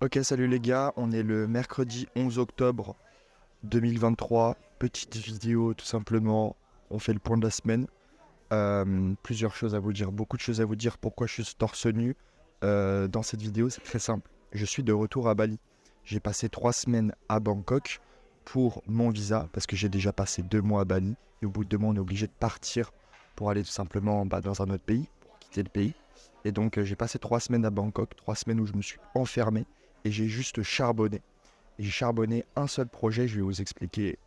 Ok, salut les gars, on est le mercredi 11 octobre 2023. Petite vidéo tout simplement, on fait le point de la semaine. Plusieurs choses à vous dire, beaucoup de choses à vous dire. Pourquoi je suis torse nu dans cette vidéo, c'est très simple. Je suis de retour à Bali. J'ai passé 3 semaines à Bangkok pour mon visa parce que j'ai déjà passé 2 mois à Bali. Et au bout de 2 mois, on est obligé de partir pour aller tout simplement dans un autre pays, pour quitter le pays. Et donc j'ai passé 3 semaines à Bangkok, 3 semaines où je me suis enfermé et j'ai juste charbonné. Et j'ai charbonné un seul projet, je vais vous expliquer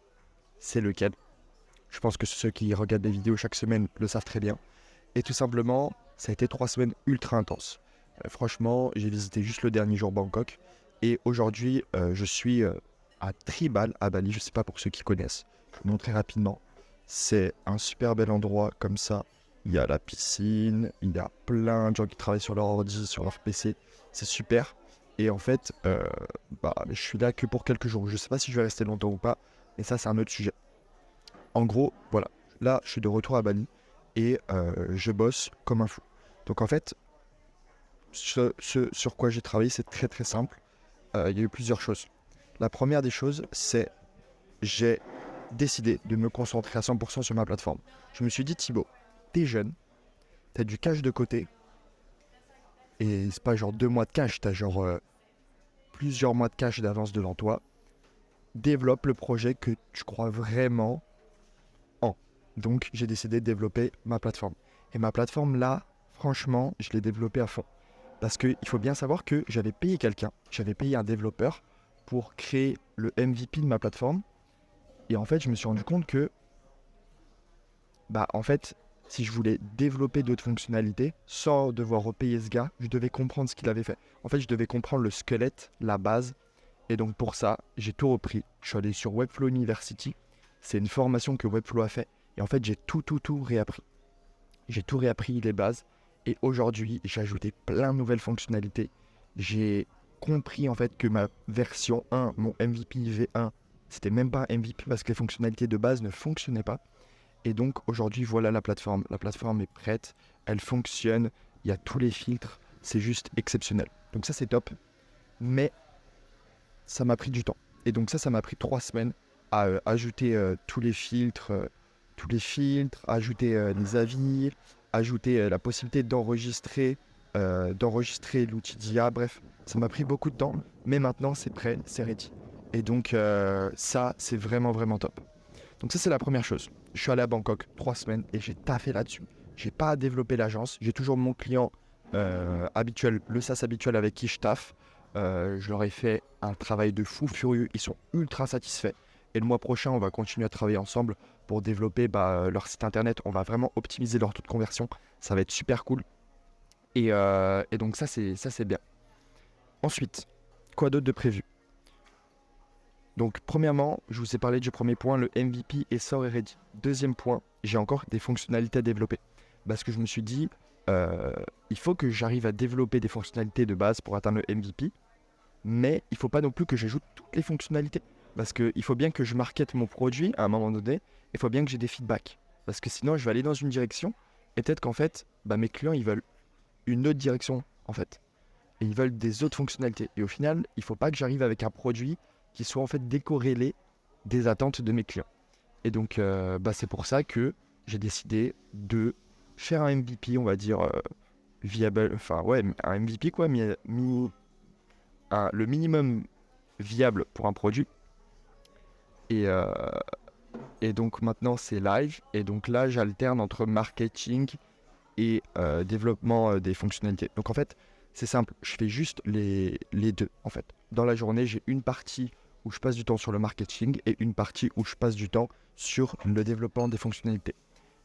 c'est lequel. Je pense que ceux qui regardent des vidéos chaque semaine le savent très bien. Et tout simplement, ça a été 3 semaines ultra intenses. Franchement, j'ai visité juste le dernier jour Bangkok. Et aujourd'hui, je suis à Tribal, à Bali. Je ne sais pas pour ceux qui connaissent. Je vous montre très rapidement. C'est un super bel endroit comme ça. Il y a la piscine, il y a plein de gens qui travaillent sur leur ordi, sur leur PC. C'est super. Et en fait, je suis là que pour quelques jours. Je ne sais pas si je vais rester longtemps ou pas. Mais ça, c'est un autre sujet. En gros, voilà. Là, je suis de retour à Bali et je bosse comme un fou. Donc en fait, ce sur quoi j'ai travaillé, c'est très très simple. Il y a eu plusieurs choses. La première des choses, c'est j'ai décidé de me concentrer à 100% sur ma plateforme. Je me suis dit, Thibaut, t'es jeune, t'as du cash de côté, et c'est pas genre 2 mois de cash, t'as genre plusieurs mois de cash d'avance devant toi. Développe le projet que tu crois vraiment en. Donc j'ai décidé de développer ma plateforme. Et ma plateforme là, franchement, je l'ai développée à fond. Parce qu'il faut bien savoir que j'avais payé quelqu'un, j'avais payé un développeur pour créer le MVP de ma plateforme. Et en fait, je me suis rendu compte que, en fait, si je voulais développer d'autres fonctionnalités, sans devoir repayer ce gars, je devais comprendre ce qu'il avait fait. En fait, je devais comprendre le squelette, la base. Et donc pour ça, j'ai tout repris. Je suis allé sur Webflow University. C'est une formation que Webflow a fait. Et en fait, j'ai tout réappris. J'ai tout réappris les bases. Et aujourd'hui, j'ai ajouté plein de nouvelles fonctionnalités. J'ai compris en fait que ma version 1, mon MVP V1, c'était même pas un MVP parce que les fonctionnalités de base ne fonctionnaient pas. Et donc aujourd'hui, voilà la plateforme. La plateforme est prête, elle fonctionne, il y a tous les filtres, c'est juste exceptionnel. Donc ça c'est top, mais ça m'a pris du temps. Et donc ça m'a pris 3 semaines à ajouter tous les filtres, ajouter les avis, ajouter la possibilité d'enregistrer l'outil d'IA. Bref, ça m'a pris beaucoup de temps, mais maintenant c'est prêt, c'est ready. Et donc ça, c'est vraiment vraiment top. Donc ça, c'est la première chose. Je suis allé à Bangkok 3 semaines et j'ai taffé là-dessus. J'ai pas développé l'agence. J'ai toujours mon client habituel, le SaaS habituel avec qui je taffe. Je leur ai fait un travail de fou furieux. Ils sont ultra satisfaits. Et le mois prochain, on va continuer à travailler ensemble pour développer leur site internet. On va vraiment optimiser leur taux de conversion. Ça va être super cool. Et donc ça c'est bien. Ensuite, quoi d'autre de prévu? Donc premièrement, je vous ai parlé du premier point, le MVP est sort et ready. Deuxième point, j'ai encore des fonctionnalités à développer. Parce que je me suis dit, il faut que j'arrive à développer des fonctionnalités de base pour atteindre le MVP, mais il ne faut pas non plus que j'ajoute toutes les fonctionnalités. Parce qu'il faut bien que je markete mon produit à un moment donné, il faut bien que j'ai des feedbacks. Parce que sinon, je vais aller dans une direction, et peut-être qu'en fait, mes clients, ils veulent une autre direction, en fait. Et ils veulent des autres fonctionnalités. Et au final, il ne faut pas que j'arrive avec un produit qui soit en fait décorrélé des attentes de mes clients. Et donc, c'est pour ça que j'ai décidé de faire un MVP, on va dire, viable, enfin ouais, un MVP quoi, le minimum viable pour un produit. Et, euh, et donc maintenant, c'est live. Et donc là, j'alterne entre marketing et développement des fonctionnalités. Donc en fait, c'est simple, je fais juste les deux en fait. Dans la journée, j'ai une partie où je passe du temps sur le marketing et une partie où je passe du temps sur le développement des fonctionnalités.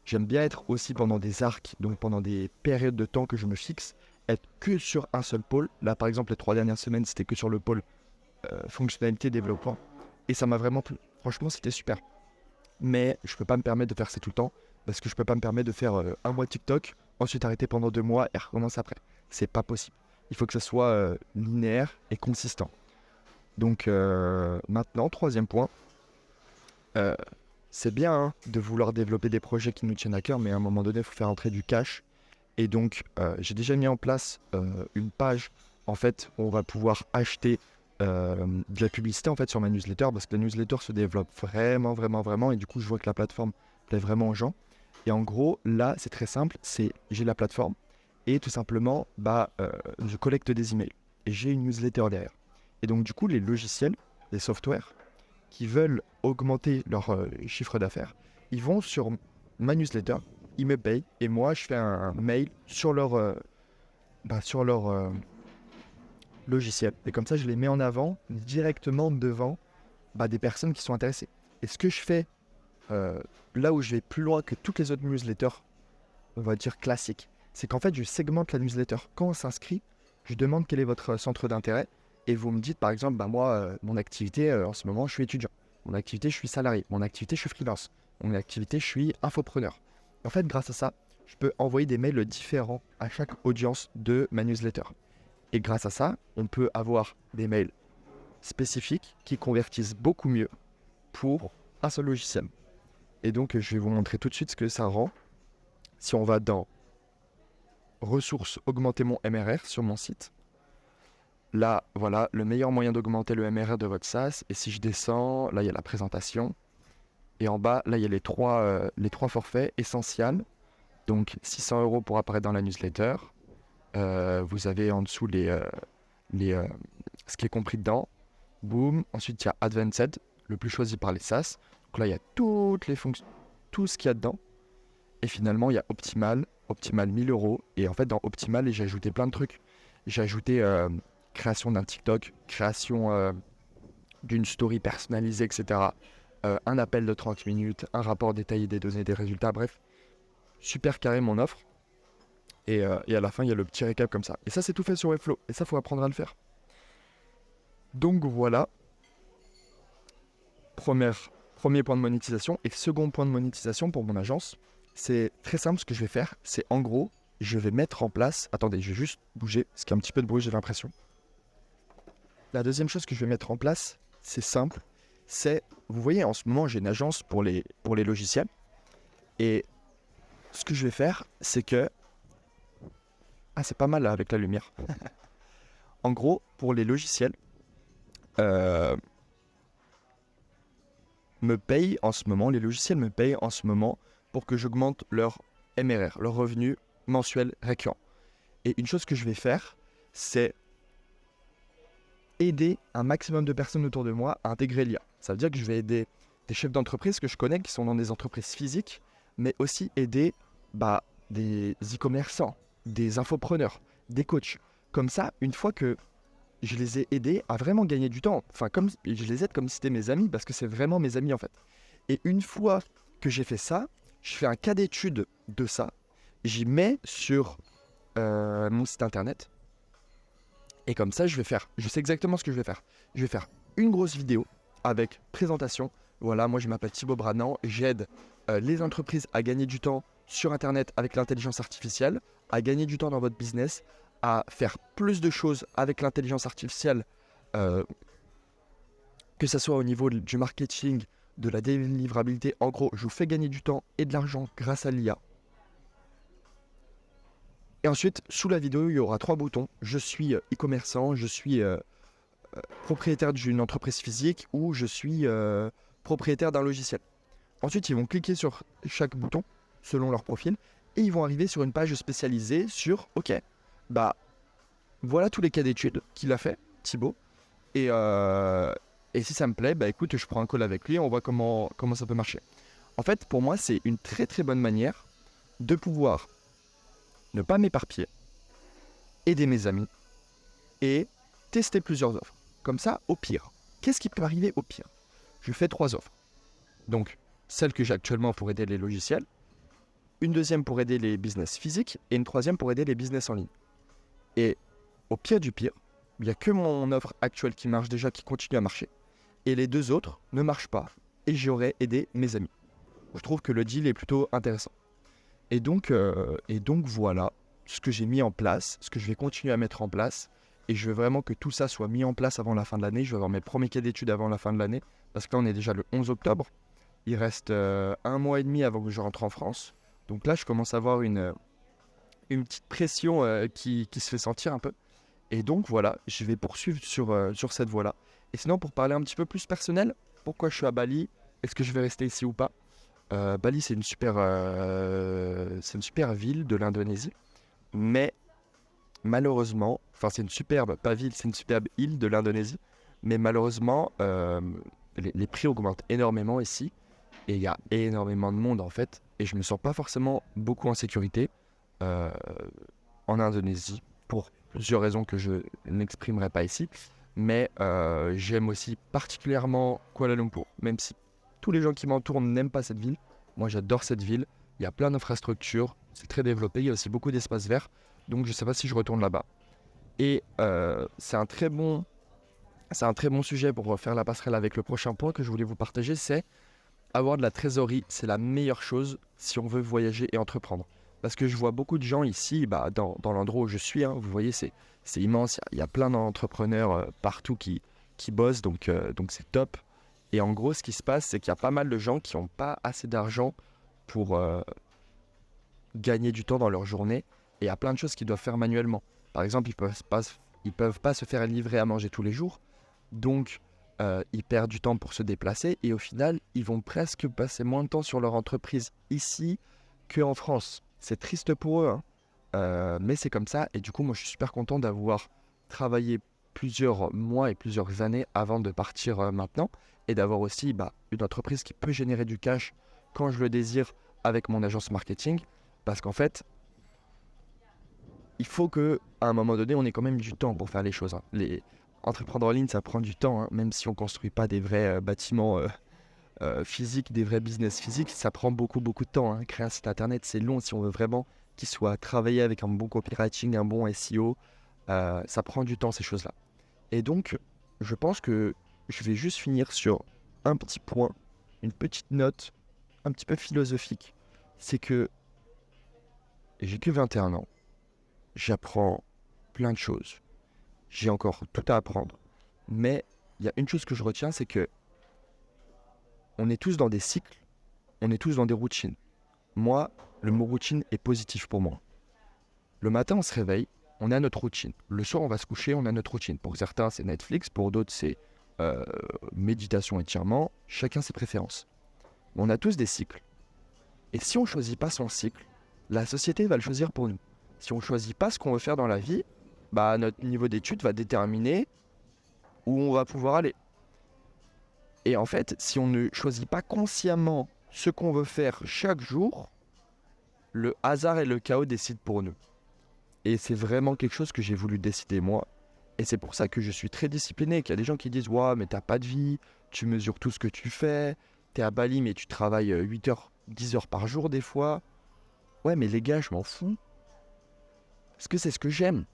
J'aime bien être aussi pendant des arcs, donc pendant des périodes de temps que je me fixe, être que sur un seul pôle. Là par exemple, les 3 dernières semaines, c'était que sur le pôle fonctionnalité développement. Et ça m'a vraiment plu. Franchement, c'était super. Mais je peux pas me permettre de faire ça tout le temps parce que je peux pas me permettre de faire un mois TikTok, ensuite arrêter pendant 2 mois et recommencer après. C'est pas possible. Il faut que ça soit linéaire et consistant. Donc maintenant, troisième point, euh, c'est bien de vouloir développer des projets qui nous tiennent à cœur, mais à un moment donné, il faut faire entrer du cash. Et donc, j'ai déjà mis en place une page en fait, on va pouvoir acheter de la publicité en fait sur ma newsletter parce que la newsletter se développe vraiment et du coup je vois que la plateforme plaît vraiment aux gens. Et en gros, là, c'est très simple, j'ai la plateforme et tout simplement, je collecte des emails et j'ai une newsletter derrière. Et donc du coup, les logiciels, les softwares qui veulent augmenter leur chiffre d'affaires, ils vont sur ma newsletter, ils me payent et moi, je fais un mail sur leur logiciel. Et comme ça, je les mets en avant directement devant des personnes qui sont intéressées. Et ce que je fais là où je vais plus loin que toutes les autres newsletters, on va dire classiques, c'est qu'en fait, je segmente la newsletter. Quand on s'inscrit, je demande quel est votre centre d'intérêt et vous me dites par exemple, moi, mon activité, en ce moment, je suis étudiant. Mon activité, je suis salarié. Mon activité, je suis freelance. Mon activité, je suis infopreneur. En fait, grâce à ça, je peux envoyer des mails différents à chaque audience de ma newsletter. Et grâce à ça, on peut avoir des mails spécifiques qui convertissent beaucoup mieux pour un seul logiciel. Et donc, je vais vous montrer tout de suite ce que ça rend. Si on va dans ressources, augmenter mon MRR sur mon site. Là, voilà, le meilleur moyen d'augmenter le MRR de votre SaaS. Et si je descends, là, il y a la présentation. Et en bas, là, il y a les trois forfaits essentiels. Donc, 600 € pour apparaître dans la newsletter. Vous avez en dessous ce qui est compris dedans. Boom. Ensuite, il y a Advanced, le plus choisi par les SaaS. Donc là, il y a toutes les fonctions, tout ce qu'il y a dedans. Et finalement, il y a Optimal 1000 €. Et en fait, dans Optimal, j'ai ajouté plein de trucs. J'ai ajouté création d'un TikTok, création d'une story personnalisée, etc. Un appel de 30 minutes, un rapport détaillé des données, des résultats, bref. Super carré mon offre. Et à la fin, il y a le petit récap comme ça. Et ça, c'est tout fait sur Webflow. Et ça, il faut apprendre à le faire. Donc voilà. Premier point de monétisation. Et second point de monétisation pour mon agence, c'est très simple ce que je vais faire. C'est en gros, je vais mettre en place... Attendez, je vais juste bouger, parce qu'il y a un petit peu de bruit, j'ai l'impression. La deuxième chose que je vais mettre en place, c'est simple. C'est, vous voyez, en ce moment, j'ai une agence pour les logiciels. Et ce que je vais faire, c'est que... Ah, c'est pas mal là, avec la lumière. En gros, pour les logiciels, les logiciels me payent en ce moment pour que j'augmente leur MRR, leur revenu mensuel récurrent. Et une chose que je vais faire, c'est aider un maximum de personnes autour de moi à intégrer l'IA. Ça veut dire que je vais aider des chefs d'entreprise que je connais qui sont dans des entreprises physiques, mais aussi aider des e-commerçants, des infopreneurs, des coachs. Comme ça, une fois que je les ai aidés à vraiment gagner du temps, comme je les aide comme si c'était mes amis, parce que c'est vraiment mes amis en fait. Et une fois que j'ai fait ça, je fais un cas d'étude de ça, j'y mets sur mon site internet. Et comme ça, je sais exactement ce que je vais faire. Je vais faire une grosse vidéo avec présentation. Voilà, moi je m'appelle Thibaut Branant, j'aide les entreprises à gagner du temps sur Internet avec l'intelligence artificielle, à gagner du temps dans votre business, à faire plus de choses avec l'intelligence artificielle, que ce soit au niveau du marketing, de la délivrabilité. En gros, je vous fais gagner du temps et de l'argent grâce à l'IA. Et ensuite, sous la vidéo, il y aura 3 boutons. Je suis e-commerçant, je suis propriétaire d'une entreprise physique ou je suis propriétaire d'un logiciel. Ensuite, ils vont cliquer sur chaque bouton selon leur profil et ils vont arriver sur une page spécialisée sur OK, voilà tous les cas d'études qu'il a fait, Thibaut. Et si ça me plaît, écoute, je prends un call avec lui et on voit comment ça peut marcher. En fait, pour moi, c'est une très très bonne manière de pouvoir ne pas m'éparpiller, aider mes amis et tester plusieurs offres. Comme ça, au pire, qu'est-ce qui peut arriver au pire? Je fais 3 offres. Donc, celle que j'ai actuellement pour aider les logiciels, une deuxième pour aider les business physiques et une troisième pour aider les business en ligne. Et au pire du pire, il n'y a que mon offre actuelle qui marche déjà, qui continue à marcher. Et les 2 autres ne marchent pas. Et j'aurais aidé mes amis. Je trouve que le deal est plutôt intéressant. Et donc voilà ce que j'ai mis en place, ce que je vais continuer à mettre en place. Et je veux vraiment que tout ça soit mis en place avant la fin de l'année. Je vais avoir mes premiers cas d'études avant la fin de l'année. Parce que là, on est déjà le 11 octobre. Il reste 1 mois et demi avant que je rentre en France. Donc là, je commence à avoir une petite pression qui se fait sentir un peu. Et donc voilà, je vais poursuivre sur cette voie-là. Et sinon, pour parler un petit peu plus personnel, pourquoi je suis à Bali? Est-ce que je vais rester ici ou pas? Bali, c'est une super ville de l'Indonésie. Mais malheureusement, enfin c'est une superbe, pas ville, c'est une superbe île de l'Indonésie. Mais malheureusement, les prix augmentent énormément ici. Et il y a énormément de monde en fait. Et je me sens pas forcément beaucoup en sécurité euh, en Indonésie pour plusieurs raisons que je n'exprimerai pas ici. Mais j'aime aussi particulièrement Kuala Lumpur. Même si tous les gens qui m'entourent n'aiment pas cette ville, moi j'adore cette ville. Il y a plein d'infrastructures, c'est très développé, il y a aussi beaucoup d'espaces verts. Donc je ne sais pas si je retourne là-bas. Et c'est un très bon sujet pour faire la passerelle avec le prochain point que je voulais vous partager, c'est avoir de la trésorerie, c'est la meilleure chose si on veut voyager et entreprendre. Parce que je vois beaucoup de gens ici, dans l'endroit où je suis, hein, vous voyez, c'est immense, il y a plein d'entrepreneurs partout qui bossent, donc c'est top. Et en gros, ce qui se passe, c'est qu'il y a pas mal de gens qui n'ont pas assez d'argent pour gagner du temps dans leur journée. Et il y a plein de choses qu'ils doivent faire manuellement. Par exemple, ils peuvent pas se faire livrer à manger tous les jours. Donc, ils perdent du temps pour se déplacer. Et au final, ils vont presque passer moins de temps sur leur entreprise ici qu'en France. C'est triste pour eux, hein. Mais c'est comme ça. Et du coup, moi, je suis super content d'avoir travaillé plusieurs mois et plusieurs années avant de partir maintenant. Et d'avoir aussi une entreprise qui peut générer du cash quand je le désire avec mon agence marketing. Parce qu'en fait, il faut qu'à un moment donné, on ait quand même du temps pour faire les choses, hein. Entreprendre en ligne, ça prend du temps, hein. Même si on ne construit pas des vrais bâtiments physiques, des vrais business physiques, ça prend beaucoup, beaucoup de temps, hein. Créer un site internet, c'est long si on veut vraiment qu'il soit travaillé avec un bon copywriting, un bon SEO. Ça prend du temps, ces choses-là. Et donc, je pense que je vais juste finir sur un petit point, une petite note un petit peu philosophique. C'est que j'ai que 21 ans. J'apprends plein de choses. J'ai encore tout à apprendre. Mais il y a une chose que je retiens, c'est que on est tous dans des cycles, on est tous dans des routines. Moi, le mot routine est positif pour moi. Le matin, on se réveille, on a notre routine. Le soir, on va se coucher, on a notre routine. Pour certains, c'est Netflix, pour d'autres, c'est méditation, étirement. Chacun ses préférences. Mais on a tous des cycles. Et si on ne choisit pas son cycle, la société va le choisir pour nous. Si on ne choisit pas ce qu'on veut faire dans la vie, notre niveau d'études va déterminer où on va pouvoir aller. Et en fait, si on ne choisit pas consciemment ce qu'on veut faire chaque jour, le hasard et le chaos décident pour nous. Et c'est vraiment quelque chose que j'ai voulu décider moi. Et c'est pour ça que je suis très discipliné. Qu'il y a des gens qui disent « Ouah, mais t'as pas de vie, tu mesures tout ce que tu fais, t'es à Bali, mais tu travailles 8 heures, 10 heures par jour des fois. » Ouais, mais les gars, je m'en fous. Parce que c'est ce que j'aime.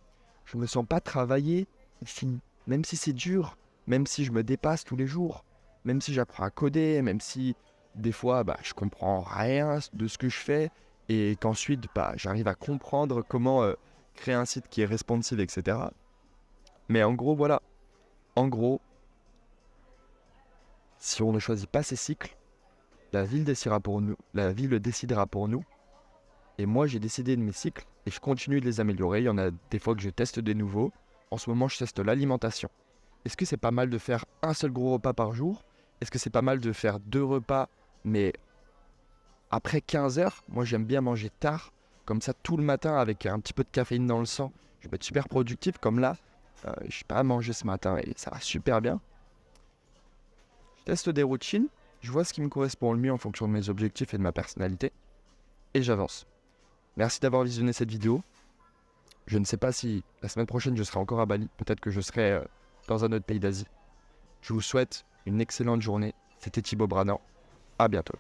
Je me sens pas travailler ici. Même si c'est dur, même si je me dépasse tous les jours, même si j'apprends à coder, même si des fois je comprends rien de ce que je fais et qu'ensuite j'arrive à comprendre comment créer un site qui est responsive, etc. Mais en gros, voilà. En gros, si on ne choisit pas ces cycles, la ville décidera pour nous. La ville le décidera pour nous. Et moi, j'ai décidé de mes cycles et je continue de les améliorer. Il y en a des fois que je teste des nouveaux. En ce moment, je teste l'alimentation. Est-ce que c'est pas mal de faire un seul gros repas par jour? Est-ce que c'est pas mal de faire 2 repas, mais après 15 heures? Moi, j'aime bien manger tard, comme ça, tout le matin, avec un petit peu de caféine dans le sang. Je vais être super productif, comme là. Je n'ai pas mangé ce matin et ça va super bien. Je teste des routines, je vois ce qui me correspond le mieux en fonction de mes objectifs et de ma personnalité. Et j'avance. Merci d'avoir visionné cette vidéo. Je ne sais pas si la semaine prochaine je serai encore à Bali. Peut-être que je serai dans un autre pays d'Asie. Je vous souhaite une excellente journée. C'était Thibaut Branant. À bientôt.